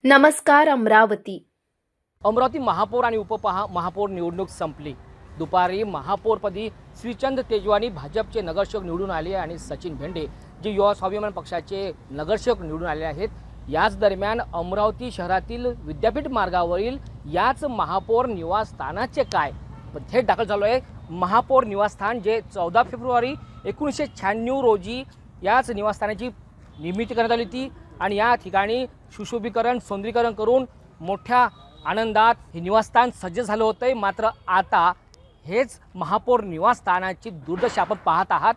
नमस्कार अमरावती। अमरावती महापौर आणि महापौर निवडणूक संपली। दुपारी महापौरपदी श्रीचंद तेजवानी भाजपचे नगरसेवक निवडून आले आणि सचिन भेंडे जे युवा स्वाभिमान पक्षाचे नगरसेवक निवडून आले आहेत। याच दरम्यान अमरावती शहरातील विद्यापीठ मार्गावरील याच महापौर निवासस्थानाचे काय थेट दाखल झालो आहे। महापौर निवासस्थान जे 14 फेब्रुवारी 1996 रोजी याच निवासस्थानाची निर्मिती करण्यात आली होती आणि या ठिकाणी सुशोभीकरण सौंदर्यीकरण करून मोठ्या आनंदात हे निवासस्थान सज्ज झालं होतं। मात्र आता हेच महापौर निवासस्थानाची दुर्दशा आपण पाहत आहात।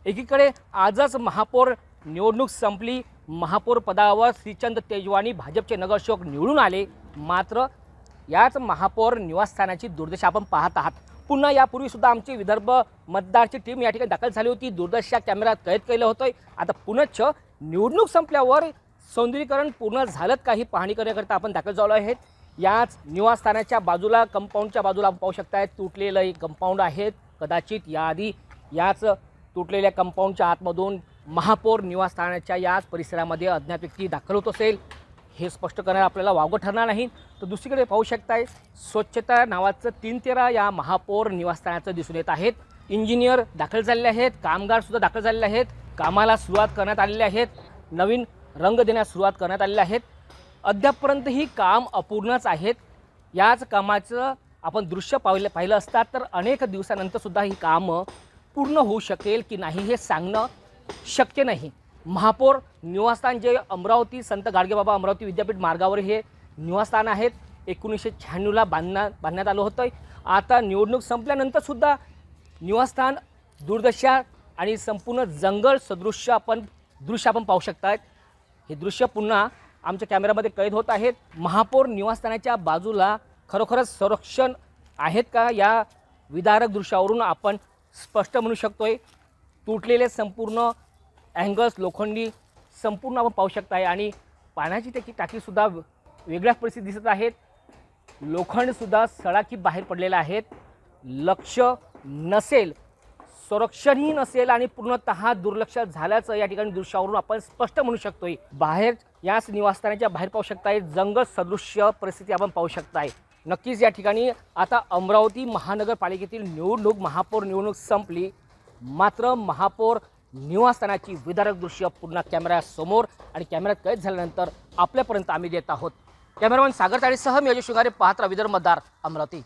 एकीकडे आजच महापौर निवडणूक संपली, महापौर पदावर श्रीचंद तेजवानी भाजपचे नगरसेवक निवडून आले, मात्र याच महापौर निवासस्थानाची दुर्दशा आपण पाहत आहात। पुन्हा यापूर्वी सुद्धा आमची विदर्भ मतदारची टीम या ठिकाणी दाखल झाली होती, दुर्दशा कॅमेऱ्यात कैद केलं होतं। आता पुनश्च निवडणूक संपल्यावर सौंदर्यीकरण पूर्ण झालं काही पाहणी करण्याकरता आपण दाखल झालो आहेत। याच निवासस्थानाच्या बाजूला कंपाऊंडच्या बाजूला आपण पाहू शकता तुटलेलं एक कंपाऊंड आहे। कदाचित याआधी याच तुटलेल्या कंपाऊंडच्या आतमधून महापौर निवासस्थानाच्या याच परिसरामध्ये अज्ञात व्यक्ती दाखल होत असेल हे स्पष्ट करण्याला आपल्याला वावगं ठरणार नाही। तर दुसरीकडे पाहू शकताय स्वच्छता नावाचं 313 या महापौर निवासस्थानाचं दिसून येत आहेत। इंजिनियर दाखल झालेले आहेत, कामगार सुद्धा दाखल झालेले आहेत, कामाला सुरुवात करण्यात आलेली आहेत, नवीन रंग देण्यास सुरुवात करण्यात आलेली आहेत। अद्यापपर्यंत ही काम अपूर्णच आहेत। याच कामाचं आपण दृश्य पाहिलं असतात तर अनेक दिवसानंतर सुद्धा ही कामं पूर्ण होऊ शकेल की नाही हे सांगणं शक्य नाही। महापौर निवासस्थान जे अमरावती संत गाडगेबाबा अमरावती विद्यापीठ मार्गावर हे निवासस्थान आहेत 1996ला बांधण्यात आलं होतं। आता निवडणूक संपल्यानंतर सुद्धा निवासस्थान दुर्दशा आणि संपूर्ण जंगल सदृश्य दृश्य आपण पाहू शकता। हे दृश्य पुन्हा आमच्या कॅमेऱ्यामध्ये कैद होत आहेत। महापौर निवासस्थानाच्या बाजूला खरोखरच संरक्षण आहेत का या विदारक दृश्यावरून आपण स्पष्ट म्हणू शकतोय। तुटलेले संपूर्ण अँगल्स लोखंडी संपूर्ण आपण पाहू शकताय आणि पाण्याची त्याची टाकीसुद्धा वेगळ्याच परिस्थितीत दिसत आहेत। लोखंडसुद्धा सळाकी बाहेर पडलेले आहेत। लक्ष नसेल, संरक्षणही नसेल आणि पूर्णतः दुर्लक्ष झाल्याचं या ठिकाणी दृश्यावरून आपण स्पष्ट म्हणू शकतोय। बाहेर याच निवासस्थानाच्या बाहेर पाहू शकताय जंगल सदृश्य परिस्थिती आपण पाहू शकताय। नक्कीच या ठिकाणी आता अमरावती महानगरपालिकेतील महापौर निवडणूक संपली, मात्र महापौर निवासस्थानाची विदारक दृश्य पुन्हा कॅमेऱ्यासमोर आणि कॅमेऱ्यात कैद झाल्यानंतर आपल्यापर्यंत आम्ही देत आहोत। कॅमेरामॅन सागर ताडेसह मी अजय शुगारे, पाहत रहा विदर्भ मतदार अमरावती।